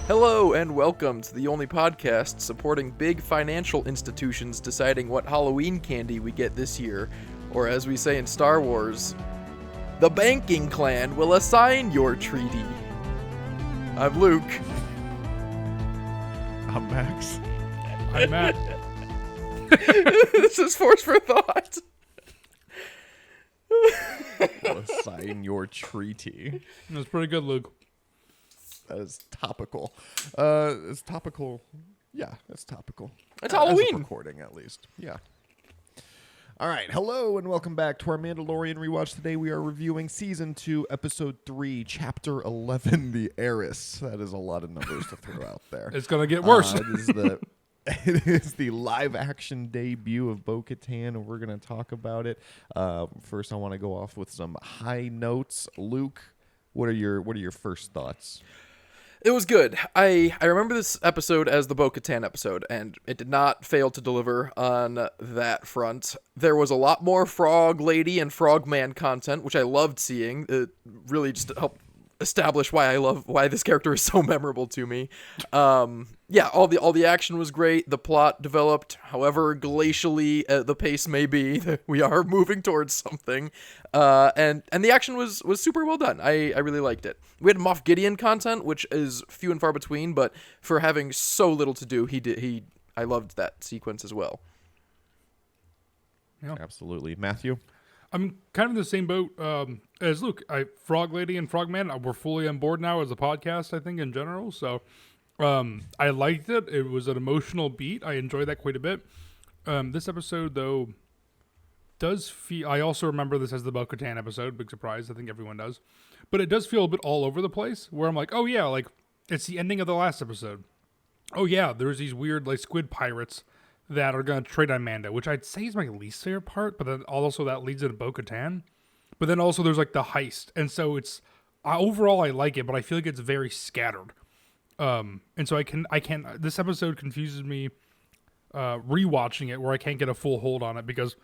Hello and welcome to the only podcast supporting big financial institutions deciding what Halloween candy we get this year, or as we say in Star Wars, the banking clan will assign your treaty. I'm Luke. I'm Max. I'm Matt. This is Force for Thought. I'll assign your treaty. That's pretty good, Luke. That is topical. It's topical. Yeah, it's topical. It's As of Halloween. recording, at least. Yeah. All right. Hello, and welcome back to our Mandalorian rewatch. Today we are reviewing Season 2, Episode 3, Chapter 11, The Heiress. That is a lot of numbers to throw out there. It's going to get worse. It is the live-action debut of Bo-Katan, and we're going to talk about it. First, I want to go off with some high notes. Luke, what are your first thoughts? It was good. I remember this episode as the Bo-Katan episode, and it did not fail to deliver on that front. There was a lot more Frog Lady and Frog Man content, which I loved seeing. It really just helped establish why this character is so memorable to me. Yeah, all the action was great. The plot developed, however glacially the pace may be. We are moving towards something, and the action was super well done. I really liked it. We had Moff Gideon content, which is few and far between, but for having so little to do, I loved that sequence as well. Yeah. Absolutely. Matthew? I'm kind of in the same boat as Luke. Frog Lady and Frog Man, we're fully on board now as a podcast, I think, in general. So I liked it. It was an emotional beat. I enjoyed that quite a bit. This episode, though, does feel... I also remember this as the Bo-Katan episode. Big surprise. I think everyone does. But it does feel a bit all over the place, where I'm like, oh, yeah, like, it's the ending of the last episode. Oh, yeah, there's these weird, like, squid pirates that are going to trade on Mando, which I'd say is my least favorite part, but then also that leads into Bo-Katan. But then also there's, like, the heist. And so it's... overall, I like it, but I feel like it's very scattered. And so I can this episode confuses me rewatching it, where I can't get a full hold on it, because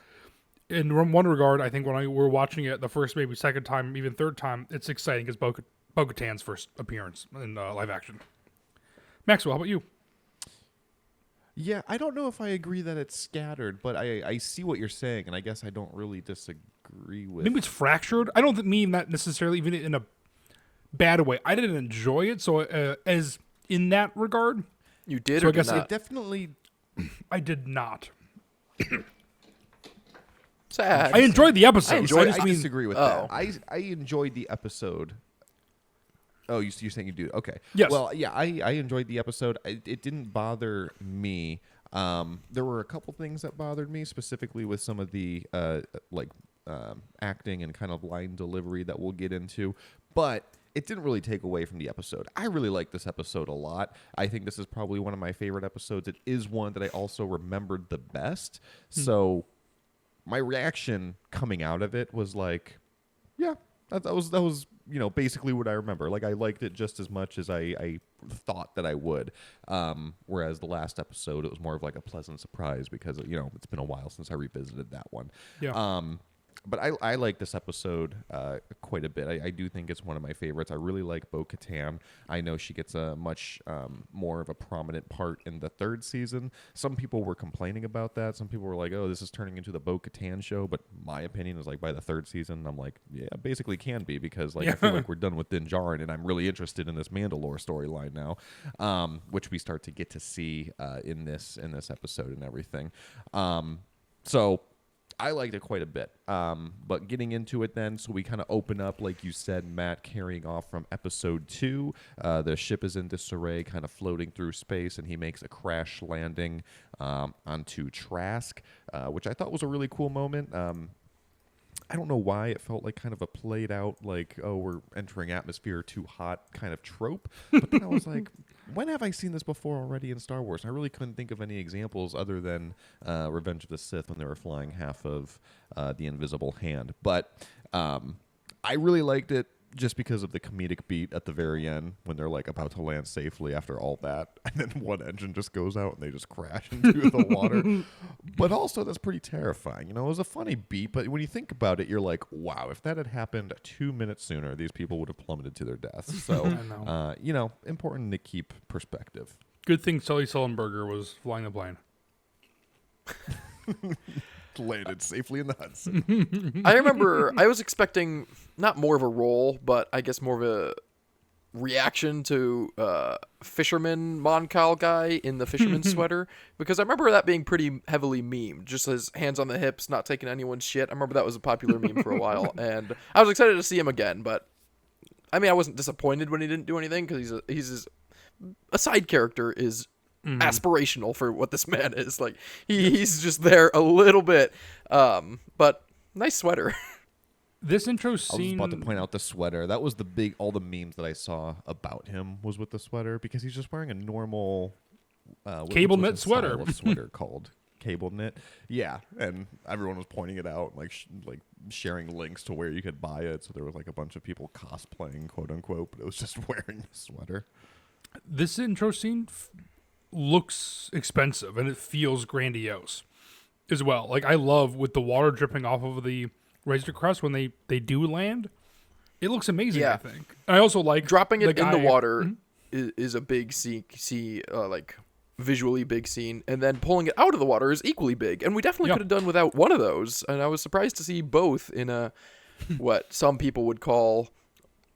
in one regard, I think when we're watching it the first, maybe second time, even third time, it's exciting because Bo-Katan's first appearance in live action. Maxwell, how about you? Yeah, I don't know if I agree that it's scattered, but I see what you're saying, and I guess I don't really disagree with... Maybe it's fractured. I don't mean that necessarily even in a bad way. I didn't enjoy it, so as in that regard... You did so or I guess did not? It definitely... I did not. Sad. I enjoyed the episode. I I disagree with that. I enjoyed the episode. Oh, you're saying you do? Okay. Yes. Well, yeah, I enjoyed the episode. It didn't bother me. There were a couple things that bothered me, specifically with some of the acting and kind of line delivery that we'll get into. But it didn't really take away from the episode. I really like this episode a lot. I think this is probably one of my favorite episodes. It is one that I also remembered the best. So my reaction coming out of it was like, yeah, that was basically what I remember. Like, I liked it just as much as I thought that I would. Whereas the last episode, it was more of like a pleasant surprise because, it's been a while since I revisited that one. Yeah. But I like this episode quite a bit. I do think it's one of my favorites. I really like Bo-Katan. I know she gets a much more of a prominent part in the third season. Some people were complaining about that. Some people were like, oh, this is turning into the Bo-Katan show. But my opinion is, like, by the third season, I'm like, yeah, basically can be, because I feel like we're done with Din Djarin, and I'm really interested in this Mandalore storyline now, which we start to get to see in this episode and everything. So I liked it quite a bit. But getting into it then, so we kind of open up, like you said, Matt, carrying off from episode 2. The ship is in disarray, kind of floating through space, and he makes a crash landing onto Trask, which I thought was a really cool moment. I don't know why it felt like kind of a played out, like, oh, we're entering atmosphere too hot kind of trope. But then I was like, when have I seen this before already in Star Wars? And I really couldn't think of any examples other than Revenge of the Sith, when they were flying half of the Invisible Hand. But I really liked it. just because of the comedic beat at the very end when they're like about to land safely after all that, and then one engine just goes out and they just crash into the water. But also that's pretty terrifying. You know, it was a funny beat, but when you think about it, you're like, wow, if that had happened 2 minutes sooner, these people would have plummeted to their deaths. So, you know, important to keep perspective. Good thing Sully Sullenberger was flying the plane. Landed safely in the Hudson. I remember I was expecting not more of a role, but I guess more of a reaction to fisherman Mon Cal guy in the fisherman's sweater, because I remember that being pretty heavily memed, just his hands on the hips, not taking anyone's shit. I remember that was a popular meme for a while, and I was excited to see him again, but I mean, I wasn't disappointed when he didn't do anything, because he's a side character is aspirational for what this man is. Like, he's just there a little bit, but nice sweater. This intro I was scene. about to point out the sweater. That was all the memes that I saw about him was with the sweater, because he's just wearing a normal Cable what's knit his style sweater. of sweater called cable knit. Yeah, and everyone was pointing it out, like sharing links to where you could buy it. So there was like a bunch of people cosplaying, quote unquote, but it was just wearing the sweater. This intro scene looks expensive and it feels grandiose as well. Like, I love with the water dripping off of the Razor Crest when they do land. It looks amazing, Yeah. I think. I also like Dropping it in the guy- water is a big like visually big scene, and then pulling it out of the water is equally big. And we definitely Yeah. could have done without one of those. And I was surprised to see both in a what some people would call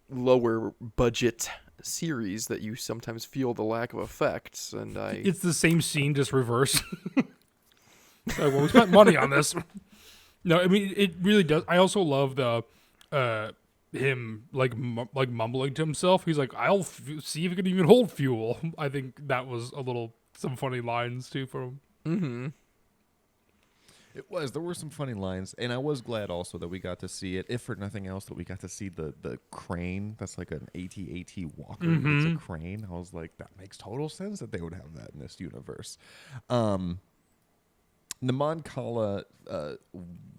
lower budget series that you sometimes feel the lack of effects. And It's the same scene, just reverse. Like, well, we spent money on this. No, I mean, it really does. I also love the him like mumbling to himself. He's like, "I'll see if it can even hold fuel." I think that was some funny lines too from him. It was. There were some funny lines, and I was glad also that we got to see it, if for nothing else, that we got to see the crane. That's like an AT-AT walker. It's a crane. I was like, that makes total sense that they would have that in this universe. The Mon Cala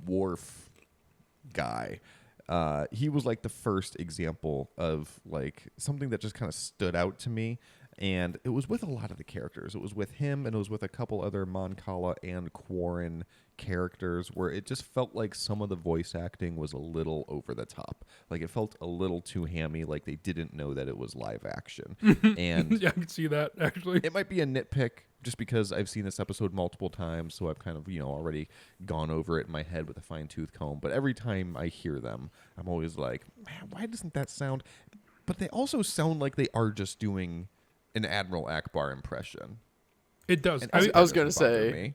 wharf guy, he was like the first example of like something that just kind of stood out to me. And it was with a lot of the characters. It was with him, and it was with a couple other Mon Cala and Quarren characters, where it just felt like some of the voice acting was a little over the top. Like, it felt a little too hammy, like they didn't know that it was live action. And Yeah, I can see that actually. it might be a nitpick, just because I've seen this episode multiple times, so I've kind of, already gone over it in my head with a fine-tooth comb. But every time I hear them, I'm always like, man, why doesn't that sound... But they also sound like they are just doing an Admiral Akbar impression. It does. And I was gonna doesn't bother say, me.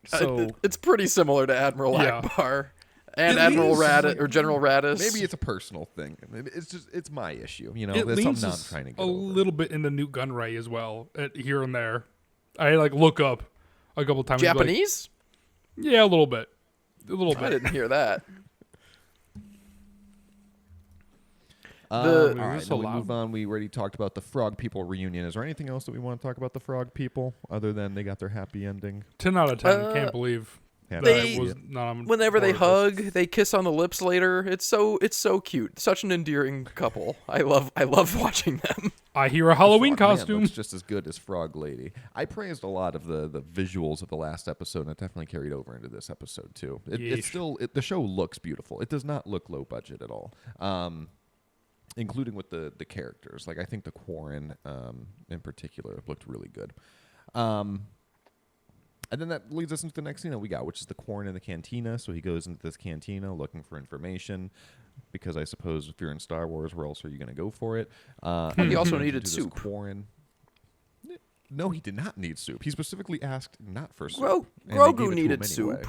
So it's pretty similar to Admiral Yeah. Akbar and It Admiral is. Radis or General Radis. maybe it's a personal thing. It's my issue. it There's leans something I'm trying to get a over. little bit into Newt Gunray as well, here and there. I like look up a couple times. and be like, Japanese. yeah, a little bit. A little I bit. didn't hear that. All The- right, so then we loud. move on. We already talked about the Frog People reunion. Is there anything else that we want to talk about the Frog People other than they got their happy ending? 10 out of 10. Can't believe Yeah, that They- it was not on Whenever they board with hug, they kiss on the lips later. It's so cute. Such an endearing couple. I love watching them. this. I hear a Halloween Frog Man costume. looks just as good as Frog Lady. I praised a lot of the visuals of the last episode, and it definitely carried over into this episode too. Yeesh. The show looks beautiful. It does not look low budget at all. Including with the characters. Like, I think the Quarren in particular looked really good. And then that leads us into the next scene that we got, which is the Quarren in the cantina. So he goes into this cantina looking for information, because I suppose if you're in Star Wars, where else are you going to go for it? He also runs needed into this soup. Quarren. No, he did not need soup. He specifically asked not for soup. Gro- and they gave it Grogu to him needed anyway. soup.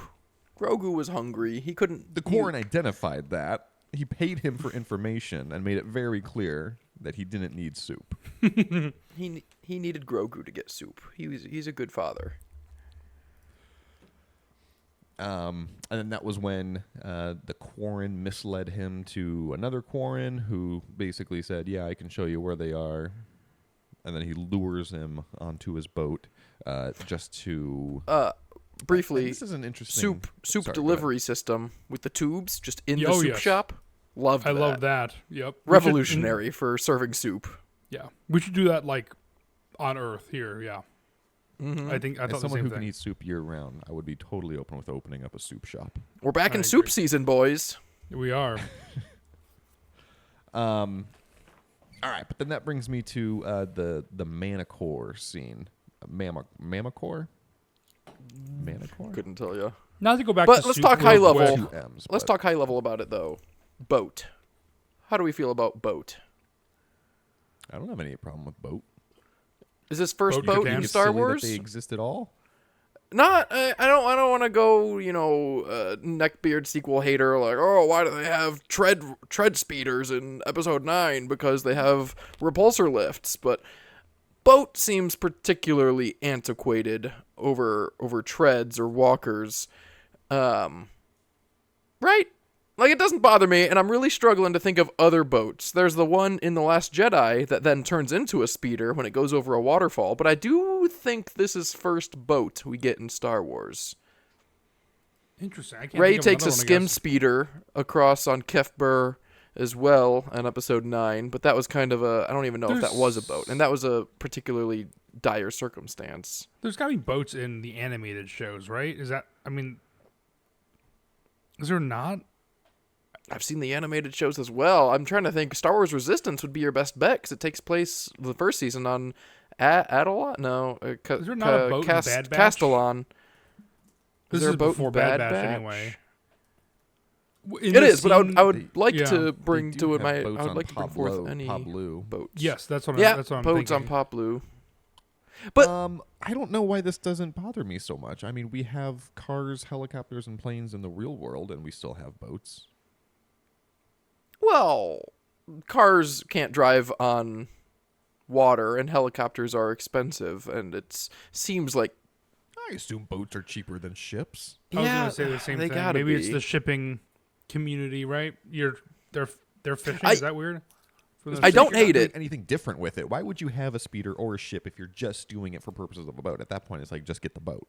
Grogu was hungry. He couldn't. The Quarren identified that. He paid him for information and made it very clear that he didn't need soup. He needed Grogu to get soup. He's a good father. And then that was when the Quarren misled him to another Quarren, who basically said, "Yeah, I can show you where they are." And then he lures him onto his boat just to... Briefly, this is an interesting... soup Sorry, go delivery system with the tubes just in the Oh, soup yes. shop. Loved I that. love that. Yep. Revolutionary for serving soup. Yeah, we should do that like on Earth here. Yeah, I As thought the someone same who can thing. eat soup year round, I would be totally open with opening up a soup shop. We're back I in soup agree. season, boys. We are. All right, but then that brings me to the Manicore scene. Mamacore? Manicore? Couldn't tell you. Now to go back But to let's soup talk real high quick. level. Two M's. Let's but- talk high level about it, though. Boat. How do we feel about boat? I don't have any problem with boat. Is this first Boat boat Catan? in It's Star silly Wars? that they exist at all. Not. I don't want to go. Neckbeard sequel hater. Like, oh, why do they have tread speeders in Episode 9? Because they have repulsor lifts. But boat seems particularly antiquated over treads or walkers. Right? Like, it doesn't bother me, and I'm really struggling to think of other boats. There's the one in The Last Jedi that then turns into a speeder when it goes over a waterfall, but I do think this is first boat we get in Star Wars. Interesting. I can't Rey think of takes a another one, I skim guess. speeder across on Kefbur as well in Episode 9, but that was kind of I don't even know if that was a boat, and that was a particularly dire circumstance. There's got to be boats in the animated shows, right? Is there not? I've seen the animated shows as well. I'm trying to think. Star Wars Resistance would be your best bet because it takes place the first season on Adelon. No, Is there not a boat in Bad Batch? Castellon. This there is a boat before in Bad Batch? anyway. It is, but I would like yeah. to They bring do to it have my. I boats would on like to bring forth any Pablo. boats. Yes, that's what Yeah, I'm boats thinking. on Poplu. But I don't know why this doesn't bother me so much. I mean, we have cars, helicopters, and planes in the real world, and we still have boats. well, cars can't drive on water, and helicopters are expensive, and it seems like I assume boats are cheaper than ships. I was going to say the same they thing. gotta Maybe it's be. the shipping community, right? They're fishing. I- Is that weird? For them I to don't fish? You're not hate doing it. anything different with it. Why would you have a speeder or a ship if you're just doing it for purposes of a boat? At that point, it's like just get the boat.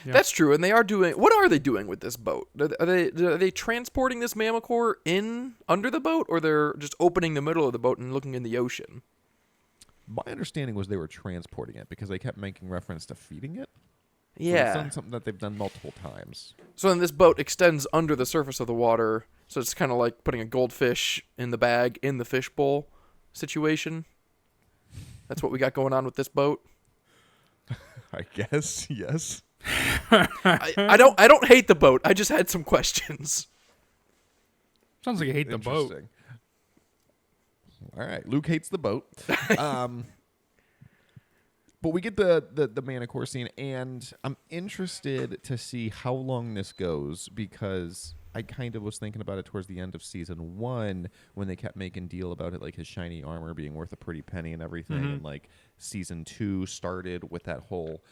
Yeah. That's true, and they are doing. What are they doing with this boat? Are they transporting this Mamacore in under the boat, or they're just opening the middle of the boat and looking in the ocean? My understanding was they were transporting it because they kept making reference to feeding it. So Yeah. it's done something that they've done multiple times. So then this boat extends under the surface of the water, so it's kind of like putting a goldfish in the bag in the fishbowl situation. That's what we got going on with this boat. I guess, yes. I don't hate the boat. I just had some questions. Sounds like you hate the boat. Interesting. All right, Luke hates the boat. But we get the Manicore scene, and I'm interested to see how long this goes because I kind of was thinking about it towards the end of season 1 when they kept making deal about it, like his shiny armor being worth a pretty penny and everything. And like season 2 started with that whole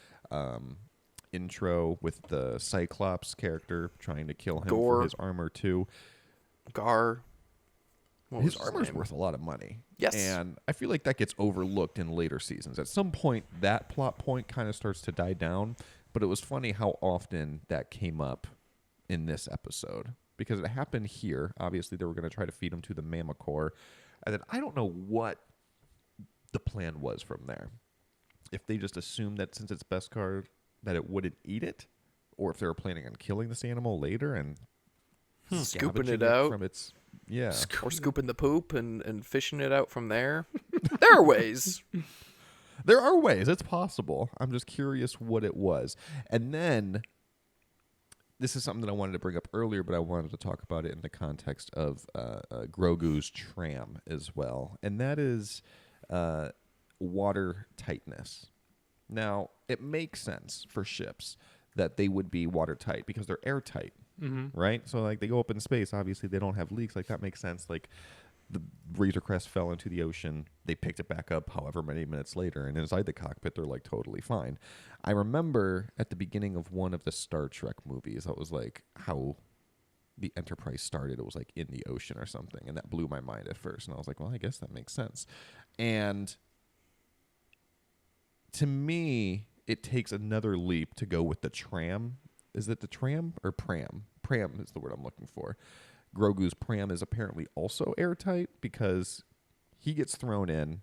intro with the Cyclops character trying to kill him Gore. for his armor too. Gar. What was His armor's name? worth a lot of money. Yes. And I feel like that gets overlooked in later seasons. At some point, that plot point kind of starts to die down. But it was funny how often that came up in this episode. Because it happened here. Obviously, they were going to try to feed him to the Mamacore. And then I don't know what the plan was from there. If they just assumed that since it's Beskar, that it wouldn't eat it. Or if they were planning on killing this animal later and Scooping scavenging it out. from its... Yeah. Or scooping the poop and fishing it out from there. There are ways. There are ways. It's possible. I'm just curious what it was. And then, this is something that I wanted to bring up earlier, but I wanted to talk about it in the context of Grogu's tram as well. And that is water tightness. Now, it makes sense for ships that they would be watertight because they're airtight. Right? So, like, they go up in space. Obviously, they don't have leaks. Like, that makes sense. Like, the Razor Crest fell into the ocean. They picked it back up however many minutes later. And inside the cockpit, they're, like, totally fine. I remember at the beginning of one of the Star Trek movies, that was, like, how the Enterprise started. It was, like, in the ocean or something. And that blew my mind at first. And I was like, well, I guess that makes sense. And to me, it takes another leap to go with the tram. Is it the tram or pram? Pram is the word I'm looking for. Grogu's pram is apparently also airtight because he gets thrown in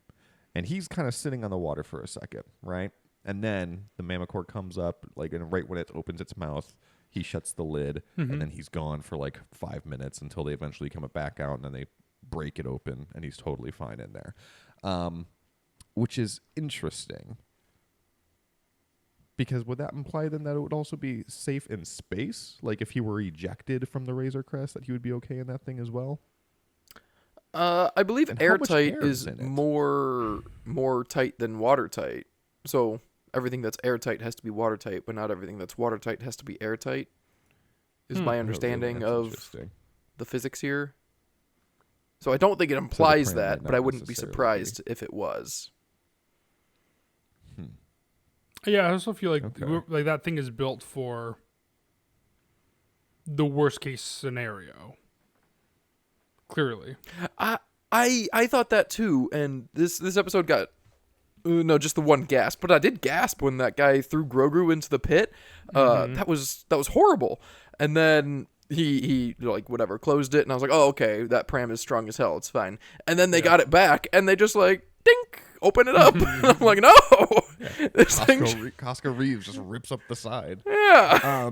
and he's kind of sitting on the water for a second, right? And then the Mammacore comes up, like, and right when it opens its mouth, he shuts the lid, and then he's gone for like 5 minutes until they eventually come back out, and then they break it open, and he's totally fine in there, which is interesting. Because would that imply then that it would also be safe in space? Like if he were ejected from the Razor Crest, that he would be okay in that thing as well? I believe And how much airtight air is is in it? more tight than watertight. So everything that's airtight has to be watertight, but not everything that's watertight has to be airtight. Is my understanding That's of interesting. the physics here. So I don't think it So the implies pram that, might but not I wouldn't be necessarily surprised if it was. Yeah, I also feel like Okay. like that thing is built for the worst case scenario. Clearly. I thought that too, and this episode got no, just the one gasp, but I did gasp when that guy threw Grogu into the pit. That was horrible. And then he like whatever closed it, and I was like, oh okay, that pram is strong as hell, it's fine. And then they got it back, and they just like dink, open it up. I'm like, no, this thing. Costco Reeves just rips up the side. Yeah.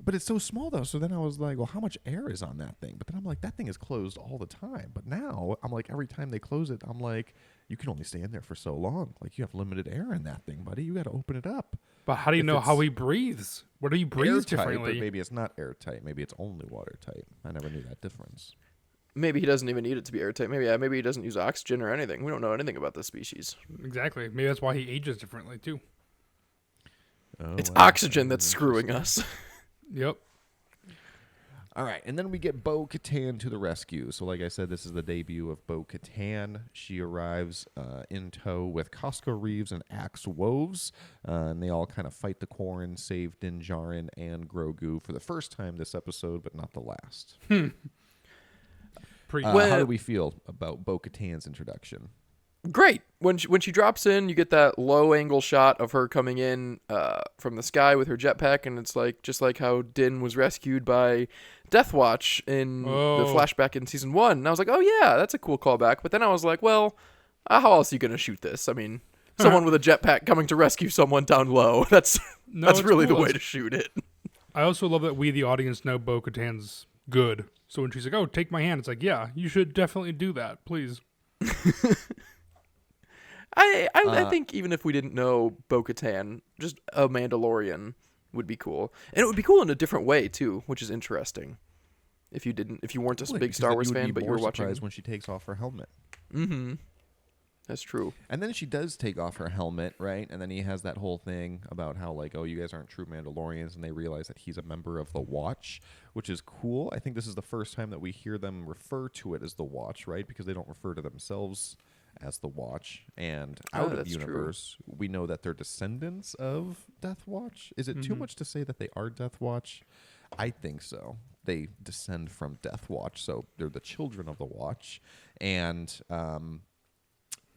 But it's so small though. So then I was like, well, how much air is on that thing? But then I'm like, that thing is closed all the time. But now I'm like, every time they close it, I'm like, you can only stay in there for so long. Like you have limited air in that thing, buddy. You got to open it up. But how do you If know how it's he breathes? What do you breathe Airtight, differently? but maybe it's not airtight. Maybe it's only watertight. I never knew that difference. Maybe he doesn't even need it to be airtight. Maybe he doesn't use oxygen or anything. We don't know anything about this species. Exactly. Maybe that's why he ages differently too. Oh, It's wow. oxygen that's screwing us. Yep. All right, and then we get Bo-Katan to the rescue. So like I said, this is the debut of Bo-Katan. She arrives in tow with Costco Reeves and Axe Woves, and they all kind of fight the Quarren, save Din Djarin and Grogu for the first time this episode, but not the last. Pretty. How do we feel about Bo-Katan's introduction? Great. When she drops in, you get that low angle shot of her coming in from the sky with her jetpack, and it's like just like how Din was rescued by Death Watch in the flashback in season 1. And I was like, oh yeah, that's a cool callback. But then I was like, well, how else are you gonna shoot this? I mean, someone with a jetpack coming to rescue someone down low. That's really cool. the way to shoot it. I I also love that we, the audience, know Bo-Katan's good. So when she's like, "Oh, take my hand," it's like, "Yeah, you should definitely do that, please." I think even if we didn't know Bo-Katan, just a Mandalorian would be cool, and it would be cool in a different way too, which is interesting. If you weren't a big Because Star then Wars you would fan, be but you more were watching. surprised when she takes off her helmet. Mm-hmm. That's true. And then she does take off her helmet, right? And then he has that whole thing about how, like, oh, you guys aren't true Mandalorians, and they realize that he's a member of the Watch, which is cool. I think this is the first time that we hear them refer to it as the Watch, right? Because they don't refer to themselves as the Watch. And out of that's true. universe, we know that they're descendants of Death Watch. Is it too much to say that they are Death Watch? I think so. They descend from Death Watch, so they're the children of the Watch. And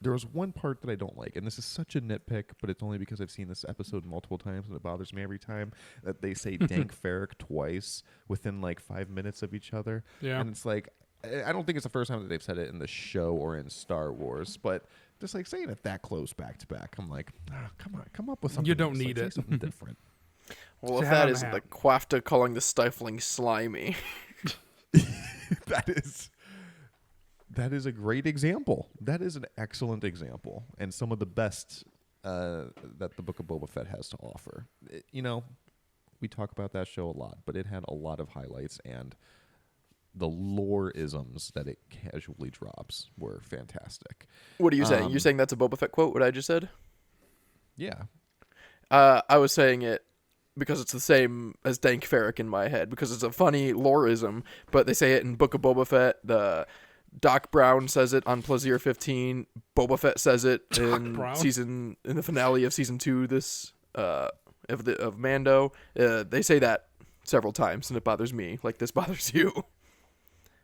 there was one part that I don't like, and this is such a nitpick, but it's only because I've seen this episode multiple times, and it bothers me every time, that they say Dank Farrik twice within like 5 minutes of each other. Yeah. And it's like, I don't think it's the first time that they've said it in the show or in Star Wars, but just like saying it that close back to back, I'm like, come on, come up with something. You don't else. need Like, it. say something different. Well, It's if a hat that on a isn't the hat. Quafta calling the stifling slimy. That is a great example. That is an excellent example, and some of the best that the Book of Boba Fett has to offer. We talk about that show a lot, but it had a lot of highlights, and the lore-isms that it casually drops were fantastic. What are you saying? You're saying that's a Boba Fett quote, what I just said? Yeah. I was saying it because it's the same as Dank Farrik in my head, because it's a funny loreism, but they say it in Book of Boba Fett. The Doc Brown says it on Plaisir 15. Boba Fett says it in the finale of season 2 of Mando. They say that several times, and it bothers me like this bothers you.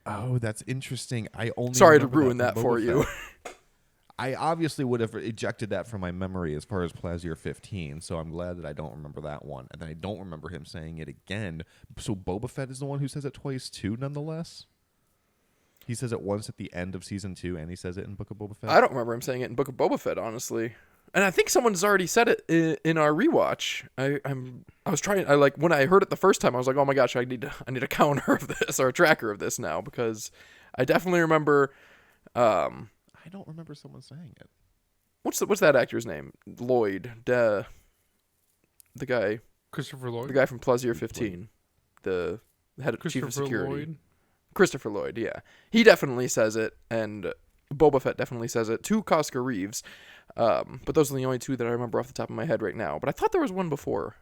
Oh, that's interesting. I only Sorry to remember ruin that from for Boba you. Fett. I obviously would have ejected that from my memory as far as Plazier 15, so I'm glad that I don't remember that one. And then I don't remember him saying it again. So Boba Fett is the one who says it twice too, nonetheless? He says it once at the end of Season 2, and he says it in Book of Boba Fett? I don't remember him saying it in Book of Boba Fett, honestly. And I think someone's already said it in our rewatch. I was trying. When I heard it the first time, I was like, "Oh my gosh, I need a counter of this or a tracker of this now," because I definitely remember. I don't remember someone saying it. What's that actor's name? Lloyd, the guy, Christopher Lloyd. the guy from Plazier 15, the head of chief of security. Lloyd. Christopher Lloyd, yeah, he definitely says it, and Boba Fett definitely says it to Cosca Reeves. But those are the only two that I remember off the top of my head right now. But I thought there was one before.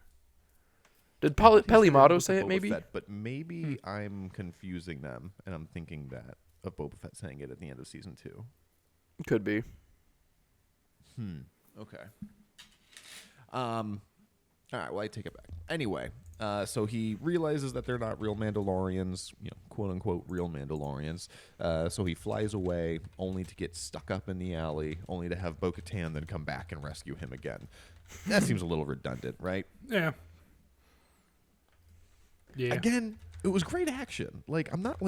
Did Pelimato say it? Maybe. Fett, but maybe I'm confusing them, and I'm thinking that of Boba Fett saying it at the end of Season 2. Could be. Okay. All right. Well, I take it back. Anyway, so he realizes that they're not real Mandalorians, quote unquote real Mandalorians. So he flies away, only to get stuck up in the alley, only to have Bo-Katan then come back and rescue him again. That seems a little redundant, right? Yeah. Yeah. Again, it was great action. I'm not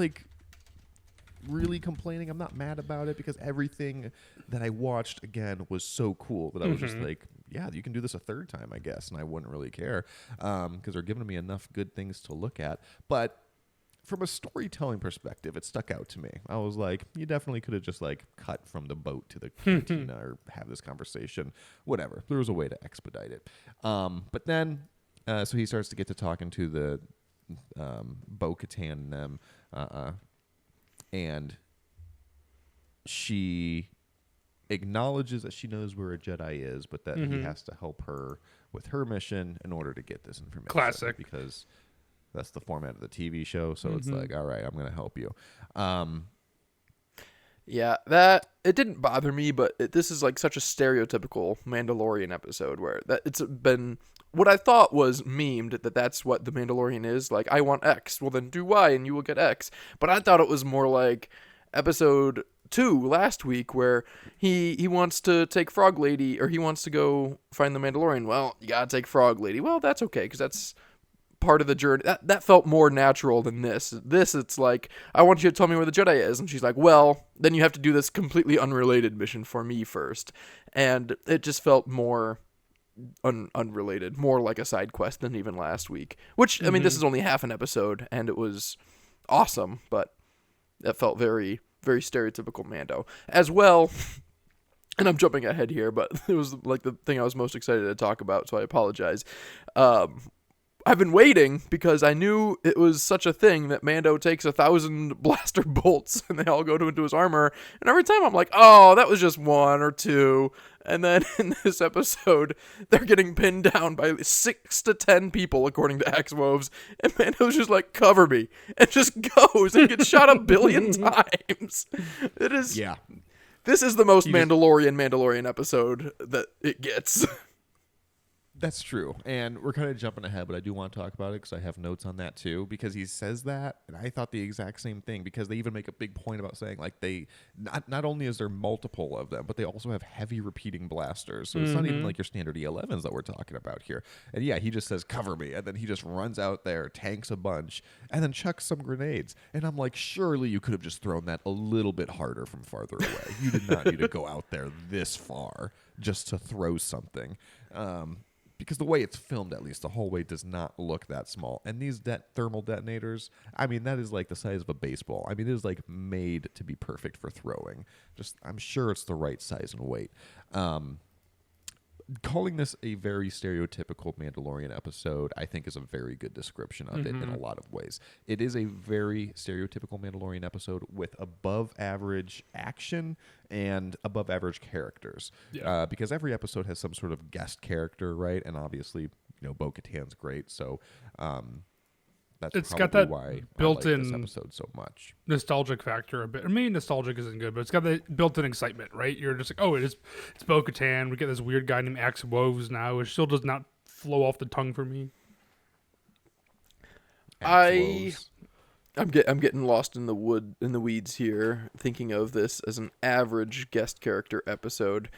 really complaining. I'm not mad about it because everything that I watched again was so cool that I was just like, yeah, you can do this a third time, I guess, and I wouldn't really care because they're giving me enough good things to look at. But from a storytelling perspective, it stuck out to me. I was like, you definitely could have just cut from the boat to the cantina or have this conversation, whatever. There was a way to expedite it. But then, so he starts to get to talking to the Bo-Katan and them. And she acknowledges that she knows where a Jedi is, but that he has to help her with her mission in order to get this information. Classic. Because that's the format of the TV show, so it's like, all right, I'm going to help you. Yeah, that it didn't bother me, but this is such a stereotypical Mandalorian episode where it's been what I thought was memed that's what the Mandalorian is. I want X, well then do Y and you will get X. But I thought it was more like episode 2 last week where he wants to take Frog Lady, or he wants to go find the Mandalorian. Well, you gotta take Frog Lady. Well, that's okay because that's part of the journey. That felt more natural than this. It's like, I want you to tell me where the Jedi is, and she's like, well, then you have to do this completely unrelated mission for me first. And it just felt more unrelated, more like a side quest than even last week. Which, I mean, this is only half an episode, and it was awesome, but that felt very, very stereotypical Mando. As well, and I'm jumping ahead here, but it was the thing I was most excited to talk about, so I apologize. I've been waiting because I knew it was such a thing that Mando takes 1,000 blaster bolts and they all go into his armor. And every time I'm like, oh, that was just 1 or 2. And then in this episode, they're getting pinned down by 6 to 10 people, according to Axwoves. And Mando's just like, cover me. And just goes and gets shot a billion times. It is. Yeah. This is the most Mandalorian episode that it gets. That's true. And we're kind of jumping ahead, but I do want to talk about it because I have notes on that too, because he says that, and I thought the exact same thing, because they even make a big point about saying they not only is there multiple of them, but they also have heavy repeating blasters. So it's not even like your standard E11s that we're talking about here. And yeah, he just says, cover me. And then he just runs out there, tanks a bunch, and then chucks some grenades. And I'm like, surely you could have just thrown that a little bit harder from farther away. You did not need to go out there this far just to throw something. Because the way it's filmed, at least, the hallway does not look that small. And these thermal detonators, I mean, that is the size of a baseball. I mean, it is made to be perfect for throwing. I'm sure it's the right size and weight. Calling this a very stereotypical Mandalorian episode, I think, is a very good description of it in a lot of ways. It is a very stereotypical Mandalorian episode with above-average action and above-average characters. Yeah. Because every episode has some sort of guest character, right? And obviously, Bo-Katan's great, so that's it's probably got that why built-in I like this episode so much. Nostalgic factor a bit. I mean, nostalgic isn't good, but it's got the built-in excitement, right? You're just like, oh, it's Bo-Katan. We get this weird guy named Axe Woves now, which still does not flow off the tongue for me. Woves. I'm getting lost in the weeds here, thinking of this as an average guest character episode.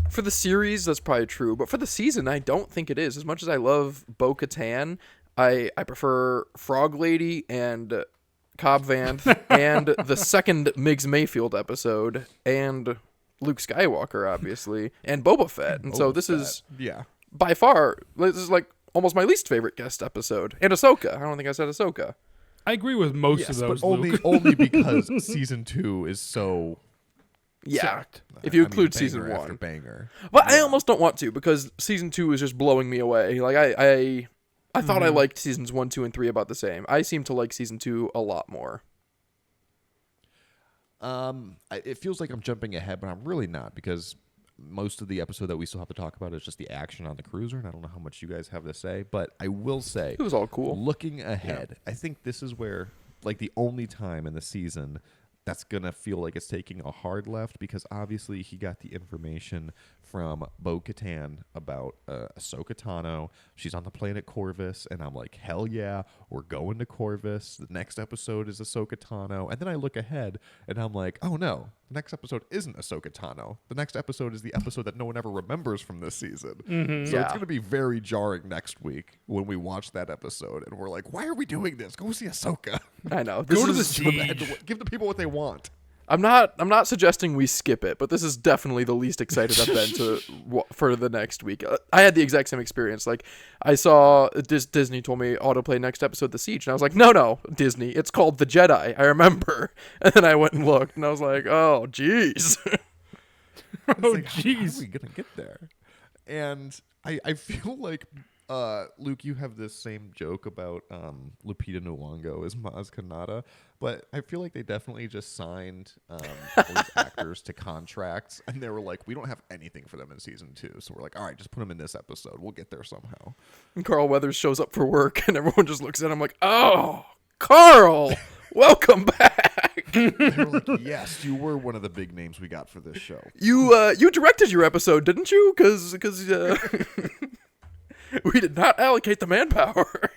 For the series, that's probably true, but for the season, I don't think it is. As much as I love Bo-Katan, I prefer Frog Lady and Cobb Vanth and the second Miggs Mayfield episode and Luke Skywalker, obviously, and Boba Fett. And so this is by far, this is like almost my least favorite guest episode. And Ahsoka. I don't think I said Ahsoka. I agree with most of those, but Luke. only because season 2 is so Stacked. If you include banger season after 1. banger. But I almost don't want to because season 2 is just blowing me away. Like I thought I liked seasons 1, 2, and 3 about the same. I seem to like season 2 a lot more. It feels like I'm jumping ahead, but I'm really not, because most of the episode that we still have to talk about is just the action on the cruiser, and I don't know how much you guys have to say, but I will say It was all cool. looking ahead, I think this is where, like, the only time in the season that's going to feel like it's taking a hard left, because obviously he got the information from Bo-Katan about Ahsoka Tano. She's on the planet Corvus, and I'm like, hell yeah, we're going to Corvus. The next episode is Ahsoka Tano. And then I look ahead, and I'm like, oh no, the next episode isn't Ahsoka Tano. The next episode is the episode that no one ever remembers from this season. So it's going to be very jarring next week when we watch that episode, and we're like, why are we doing this? Go see Ahsoka. I know. Go to the is- siege. Give the people what they want. I'm not suggesting we skip it, but this is definitely the least excited I've been for the next week. I had the exact same experience. Like, I saw Disney told me autoplay next episode, The Siege, and I was like, no, Disney, it's called The Jedi. I remember. And then I went and looked, and I was like, oh, jeez. Oh, Like, how are jeez. we gonna get there? And I feel like Luke, you have this same joke about Lupita Nyong'o as Maz Kanata, but I feel like they definitely just signed all these actors to contracts, and they were like, we don't have anything for them in season 2, so we're like, all right, just put them in this episode. We'll get there somehow. And Carl Weathers shows up for work, and everyone just looks at him like, oh, Carl, welcome back. They were like, yes, you were one of the big names we got for this show. You directed your episode, didn't you? Because we did not allocate the manpower.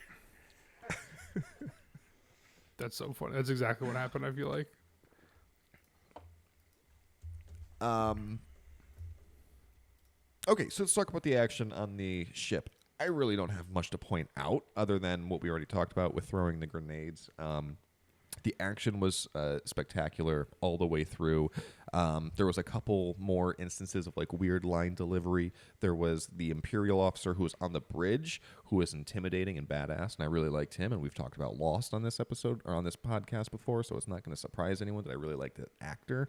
That's so funny. That's exactly what happened, I feel like. Okay, so let's talk about the action on the ship. I really don't have much to point out other than what we already talked about with throwing the grenades. The action was spectacular all the way through. There was a couple more instances of like weird line delivery. There was the Imperial officer who was on the bridge, who was intimidating and badass, and I really liked him. And we've talked about Lost on this episode or on this podcast before, so it's not going to surprise anyone that I really like that actor,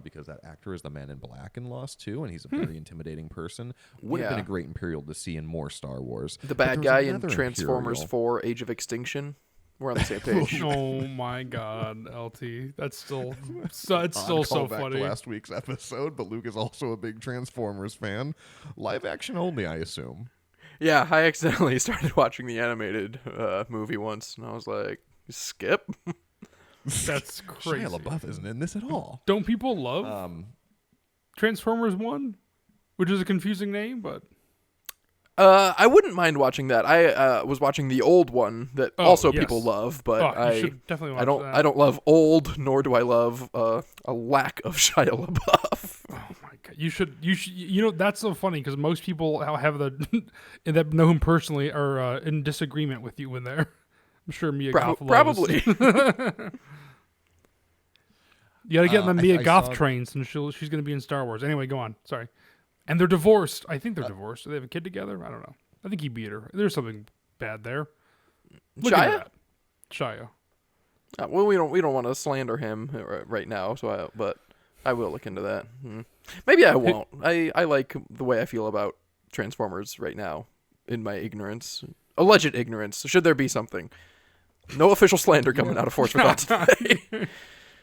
because that actor is the Man in Black in Lost too, and he's a very intimidating person. Would have been a great Imperial to see in more Star Wars. The But bad there was guy in another Transformers Imperial. 4 Age of Extinction. We're on the same page. Oh my god, LT. That's still so Callback funny. to last week's episode, but Luke is also a big Transformers fan. Live action only, I assume. Yeah, I accidentally started watching the animated movie once, and I was like, skip? That's crazy. Shia LaBeouf isn't in this at all. Don't people love Transformers 1? Which is a confusing name, but I wouldn't mind watching that. I was watching the old one that also yes. people love, but you should definitely watch that. I don't love old, nor do I love a lack of Shia LaBeouf. Oh my god, you should. You know, that's so funny because most people have the that know him personally are in disagreement with you in there. I'm sure Mia Goth loves. Probably. You got to get on the Mia I Goth saw- train since she's going to be in Star Wars. Anyway, go on. Sorry. And they're divorced. I think they're divorced. Do they have a kid together? I don't know. I think he beat her. There's something bad there. Look into Shia? that. Shia. Well, we don't want to slander him right now, but I will look into that. Maybe I won't. I like the way I feel about Transformers right now in my ignorance. Alleged ignorance. Should there be something? No official slander coming out of Force for Thought today.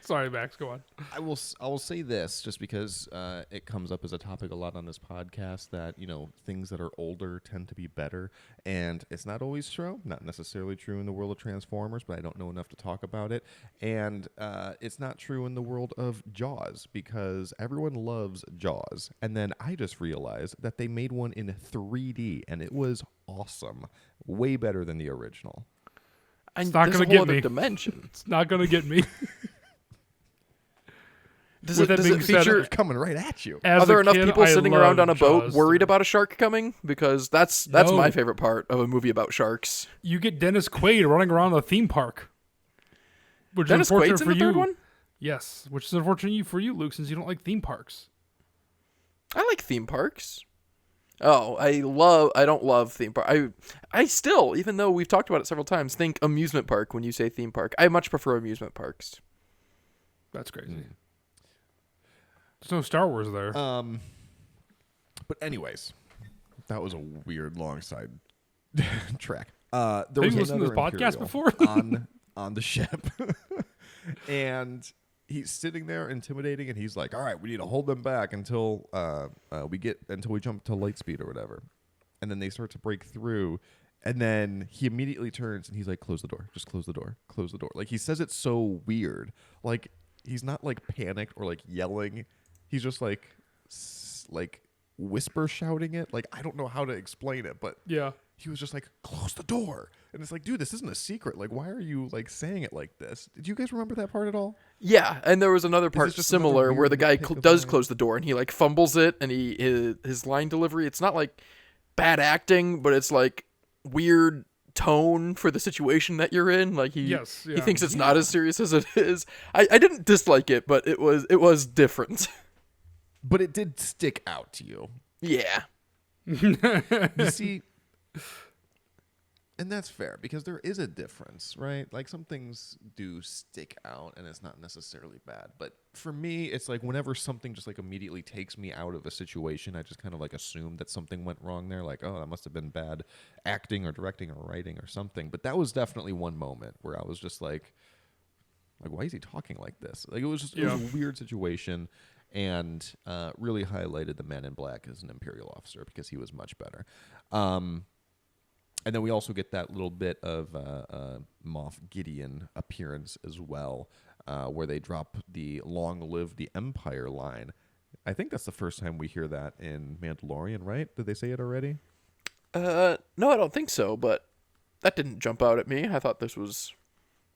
Sorry, Max. Go on. I will say this just because it comes up as a topic a lot on this podcast that, things that are older tend to be better, and it's not always true. Not necessarily true in the world of Transformers, but I don't know enough to talk about it. And it's not true in the world of Jaws because everyone loves Jaws. And then I just realized that they made one in 3D, and it was awesome. Way better than the original. It's not there's gonna a whole get other me. dimension. It's not gonna get me. Does With it, that does being it said, feature? They're coming right at you. As Are there a enough kid, people I sitting around on a loved boat Jaws worried 3. about a shark coming? Because that's No. my favorite part of a movie about sharks. You get Dennis Quaid running around the theme park. Which Dennis is unfortunate Quaid's in for the you. third one? Yes, which is unfortunate for you, Luke, since you don't like theme parks. I like theme parks. Oh, I don't love theme park. I still, even though we've talked about it several times, think amusement park when you say theme park. I much prefer amusement parks. That's crazy. There's no Star Wars there. But anyways, that was a weird long side track. There Have was you listened to another this podcast Imperial before? on the ship, and he's sitting there intimidating, and he's like, "All right, we need to hold them back until we jump to light speed or whatever." And then they start to break through, and then he immediately turns and he's like, "Close the door, just close the door, close the door." Like he says it so weird, like he's not like panicked or like yelling. He's just like whisper shouting it. Like I don't know how to explain it, but Yeah. he was just like, "Close the door," and it's like, dude, this isn't a secret. Like, why are you like saying it like this? Did you guys remember that part at all? Yeah, and there was another part this just another similar where weird the guy nitpick of does mine? close the door and he like fumbles it and his line delivery. It's not like bad acting, but it's like weird tone for the situation that you're in. Like he thinks it's not as serious as it is. I didn't dislike it, but it was different. But it did stick out to you. Yeah. You see, and that's fair because there is a difference, right? Like some things do stick out and it's not necessarily bad. But for me, it's like whenever something just like immediately takes me out of a situation, I just kind of like assume that something went wrong there. Like, oh, that must have been bad acting or directing or writing or something. But that was definitely one moment where I was just like, why is he talking like this? Like it was a weird situation. And really highlighted the Man in Black as an Imperial officer because he was much better. And then we also get that little bit of Moff Gideon appearance as well, where they drop the "Long live the Empire" line. I think that's the first time we hear that in Mandalorian, right? Did they say it already? No, I don't think so, but that didn't jump out at me. I thought this was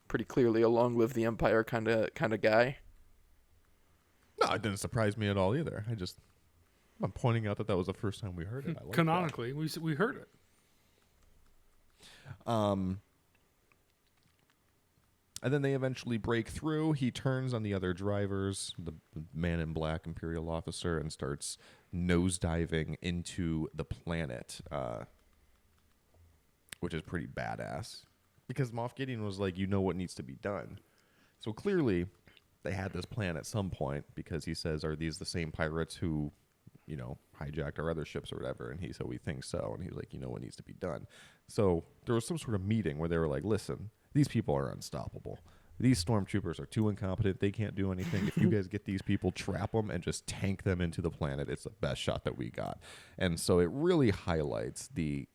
pretty clearly a "Long live the Empire" kind of guy. No, it didn't surprise me at all either. I'm pointing out that was the first time we heard it. I like Canonically, we heard it. And then they eventually break through. He turns on the other drivers, the Man in Black Imperial officer, and starts nosediving into the planet, which is pretty badass. Because Moff Gideon was like, you know what needs to be done. So clearly they had this plan at some point because he says, are these the same pirates who, hijacked our other ships or whatever? And he said, we think so. And he's like, you know what needs to be done. So there was some sort of meeting where they were like, listen, these people are unstoppable. These stormtroopers are too incompetent. They can't do anything. If you guys get these people, trap them, and just tank them into the planet, it's the best shot that we got. And so it really highlights the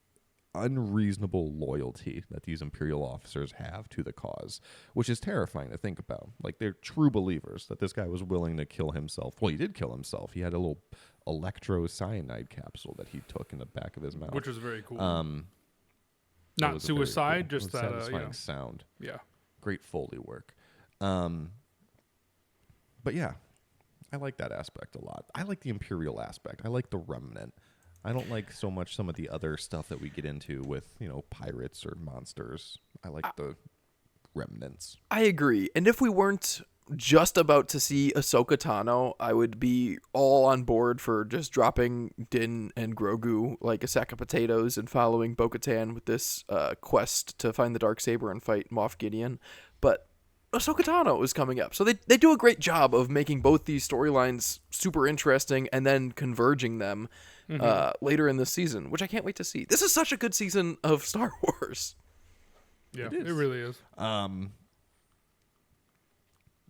unreasonable loyalty that these Imperial officers have to the cause, which is terrifying to think about. Like, they're true believers that this guy was willing to kill himself. Well, he did kill himself. He had a little electrocyanide capsule that he took in the back of his mouth. Which was very cool. It Not was a very suicide, cool, just that, satisfying sound. Yeah. Great Foley work. But yeah, I like that aspect a lot. I like the Imperial aspect. I like the Remnant. I don't like so much some of the other stuff that we get into with, pirates or monsters. I like the remnants. I agree. And if we weren't just about to see Ahsoka Tano, I would be all on board for just dropping Din and Grogu like a sack of potatoes and following Bo-Katan with this quest to find the Darksaber and fight Moff Gideon. But Ahsoka Tano is coming up. So they do a great job of making both these storylines super interesting and then converging them later in this season, which I can't wait to see. This is such a good season of Star Wars. Yeah, it really is.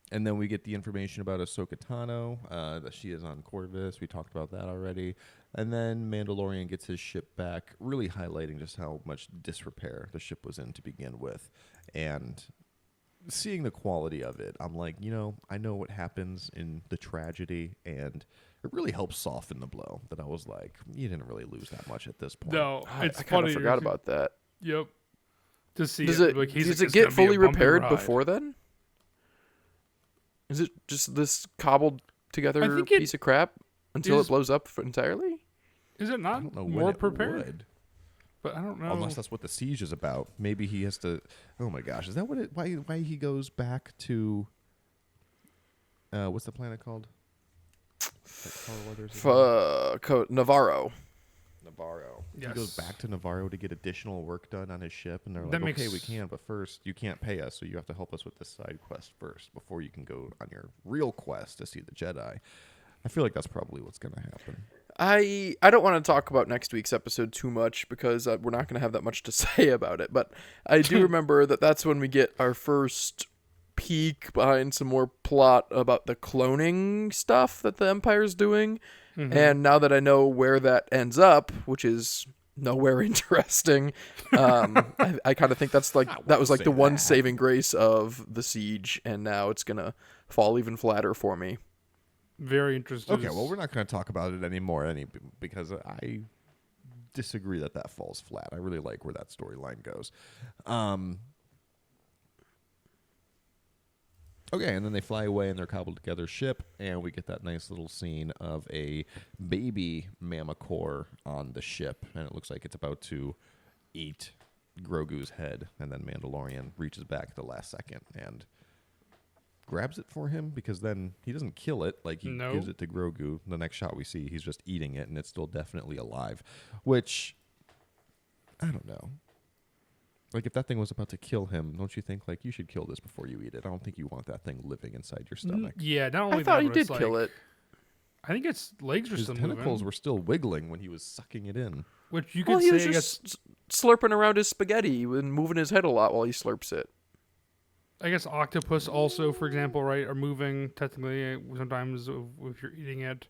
And then we get the information about Ahsoka Tano, that she is on Corvus. We talked about that already. And then Mandalorian gets his ship back, really highlighting just how much disrepair the ship was in to begin with. And seeing the quality of it, I'm like, I know what happens in the tragedy, and it really helps soften the blow. That I was like, you didn't really lose that much at this point. No, it's I kind funny. of forgot about that. Yep. to see Does it. it Like, does it's it get gonna be a fully bumpy repaired ride. before then? Is it just this cobbled together I think it piece of crap until is- it blows up entirely? Is it I not don't know more when it prepared? would. But I don't know. Unless that's what the siege is about. Maybe he has to. Oh my gosh, is that what it? Why he goes back to? What's the planet called? Navarro. Navarro. Yes. He goes back to Navarro to get additional work done on his ship, and they're That like, "Okay, makes- we can, but first you can't pay us, so you have to help us with this side quest first before you can go on your real quest to see the Jedi." I feel like that's probably what's going to happen. I don't want to talk about next week's episode too much because we're not going to have that much to say about it. But I do remember that that's when we get our first peek behind some more plot about the cloning stuff that the Empire's doing. And now that I know where that ends up, which is nowhere interesting, I kind of think that's like that was like the one saving grace of the siege, and now it's gonna fall even flatter for me. Very interesting. Okay, well, we're not going to talk about it anymore, because I disagree that falls flat. I really like where that storyline goes. Okay, and then they fly away in their cobbled together ship, and we get that nice little scene of a baby Mammacore on the ship, and it looks like it's about to eat Grogu's head, and then Mandalorian reaches back at the last second and grabs it for him, because then he doesn't kill it, like he No. gives it to Grogu. The next shot we see, he's just eating it, and it's still definitely alive, which, I don't know. Like, if that thing was about to kill him, don't you think, like, you should kill this before you eat it? I don't think you want that thing living inside your stomach. Yeah, not only I thought that, he but did it's kill like, it. I think its legs are His still tentacles moving. were still wiggling when he was sucking it in. Which you Well, could he say, was I guess, just slurping around his spaghetti and moving his head a lot while he slurps it. octopus also, for example, right, are moving technically sometimes if you're eating it.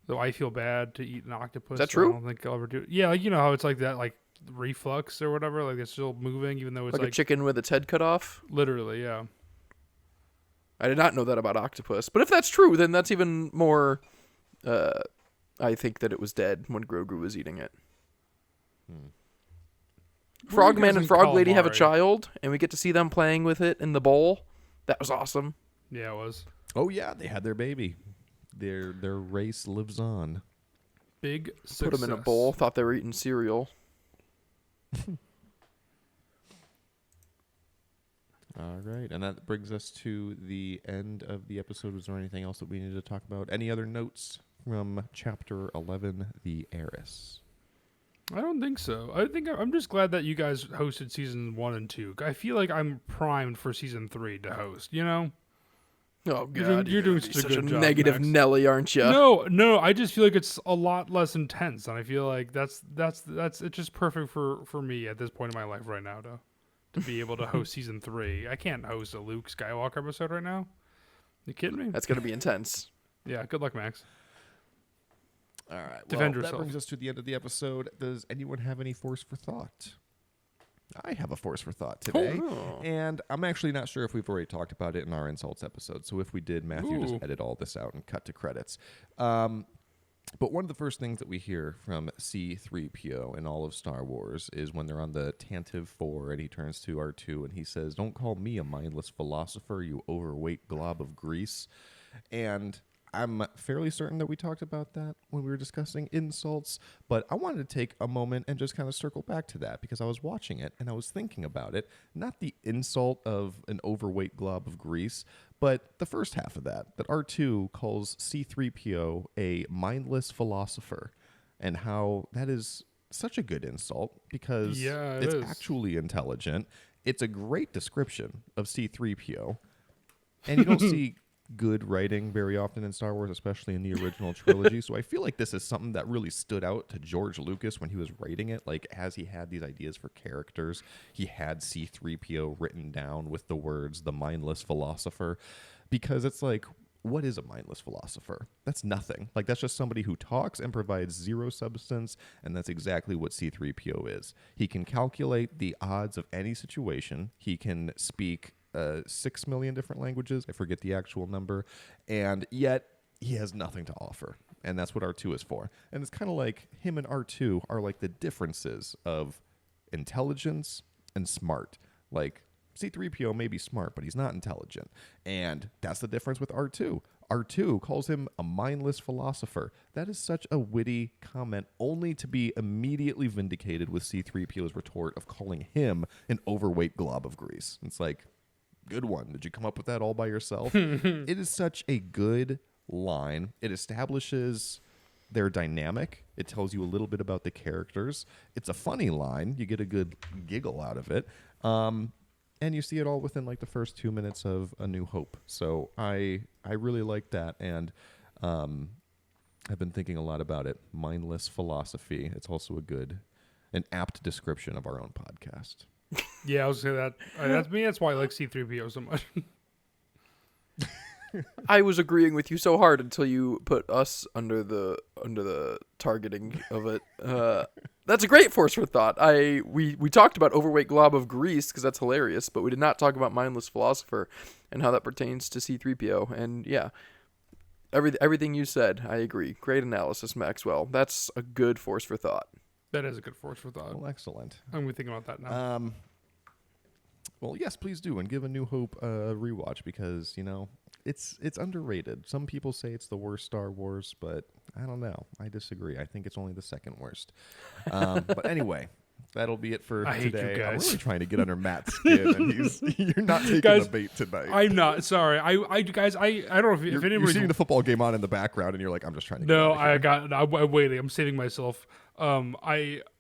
Though I feel bad to eat an octopus. Is that so true? I don't think I'll ever do it. Yeah, like, you know how it's like that, like reflux or whatever, like it's still moving even though it's Like like a chicken with its head cut off. literally, yeah. I did not know that about octopus. But if that's true, then that's even more. I think that it was dead when Grogu was eating it. Frogman and Frog Lady have a calamari? child, and we get to see them playing with it in the bowl. That was awesome. Yeah, it was. Oh, yeah, they had their baby. Their race lives on. Big success. Put them in a bowl. Thought they were eating cereal. All right, and that brings us to the end of the episode. Was there anything else that we needed to talk about? Any other notes from Chapter 11, The Heiress? I don't think so. I think I'm just glad that you guys hosted season 1 and 2. I feel like I'm primed for season 3 to host, you know? Oh You're God, doing gonna such be a good job, negative Max. Nelly, aren't you? No, I just feel like it's a lot less intense, and I feel like that's it's just perfect for me at this point in my life right now to be able to host season 3. I can't host a Luke Skywalker episode right now. You kidding me? That's gonna be intense. Yeah, good luck, Max. All right, Defend well, yourself. that brings us to the end of the episode. Does anyone have any force for thought? I have a force for thought today, Oh. and I'm actually not sure if we've already talked about it in our insults episode. So if we did, Matthew, Ooh. just edit all this out and cut to credits. But one of the first things that we hear from C-3PO in all of Star Wars is when they're on the Tantive 4 and he turns to R2 and he says, "Don't call me a mindless philosopher, you overweight glob of grease." And I'm fairly certain that we talked about that when we were discussing insults, but I wanted to take a moment and just kind of circle back to that because I was watching it and I was thinking about it. Not the insult of an overweight glob of grease, but the first half of that R2 calls C-3PO a mindless philosopher, and how that is such a good insult because Yeah, it it's is. actually intelligent. It's a great description of C-3PO, and you don't see good writing very often in Star Wars, especially in the original trilogy. So I feel like this is something that really stood out to George Lucas when he was writing it. Like, as he had these ideas for characters, he had C-3PO written down with the words, the mindless philosopher, because it's like, what is a mindless philosopher? That's nothing. Like, that's just somebody who talks and provides zero substance, and that's exactly what C-3PO is. He can calculate the odds of any situation. He can speak 6 million different languages. I forget the actual number. And yet he has nothing to offer. And that's what R2 is for. And it's kind of like him and R2 are like the differences of intelligence and smart. Like, C-3PO may be smart, but he's not intelligent. And that's the difference with R2. R2 calls him a mindless philosopher. That is such a witty comment, only to be immediately vindicated with C-3PO's retort of calling him an overweight glob of grease. It's like, good one. Did you come up with that all by yourself? It is such a good line. It establishes their dynamic. It tells you a little bit about the characters. It's a funny line. You get a good giggle out of it. And you see it all within like the first 2 minutes of A New Hope. So I really like that. And I've been thinking a lot about it. Mindless philosophy. It's also an apt description of our own podcast. Yeah, I was gonna say that. That's me. That's why I like C-3PO so much. I was agreeing with you so hard until you put us under the targeting of it. That's a great force for thought. We talked about overweight glob of grease because that's hilarious, but we did not talk about mindless philosopher and how that pertains to C-3PO. And yeah, everything you said, I agree. Great analysis, Maxwell. That's a good force for thought. That is a good force for thought. Well, excellent. I'm gonna be thinking about that now. Well, yes, please do, and give A New Hope a rewatch because, it's underrated. Some people say it's the worst Star Wars, but I don't know. I disagree. I think it's only the second worst. But anyway, that'll be it for I hate today. you guys. I'm really trying to get under Matt's skin, and you're not taking Guys, the bait tonight. I'm not sorry. I don't know if You're anybody's seeing the football game on in the background, and you're like, I'm just trying to. No, get out of here. I'm waiting. I'm saving myself. I'm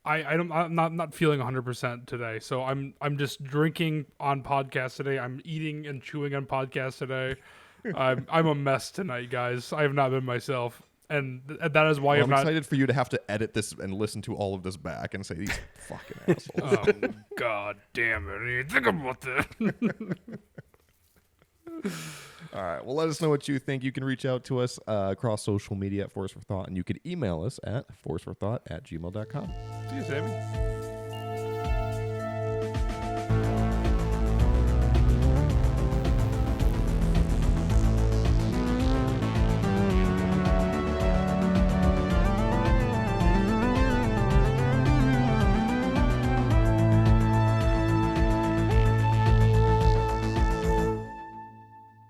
not feeling 100% today, so I'm just drinking on podcast today. I'm eating and chewing on podcast today. I'm a mess tonight, guys. I have not been myself, and that is why Well, I'm I'm not. excited for you to have to edit this and listen to all of this back and say these fucking assholes. Oh God damn it! I didn't think about that. All right. Well, let us know what you think. You can reach out to us across social media at Force for Thought, and you can email us at forceforthought@gmail.com. See you, Sammy.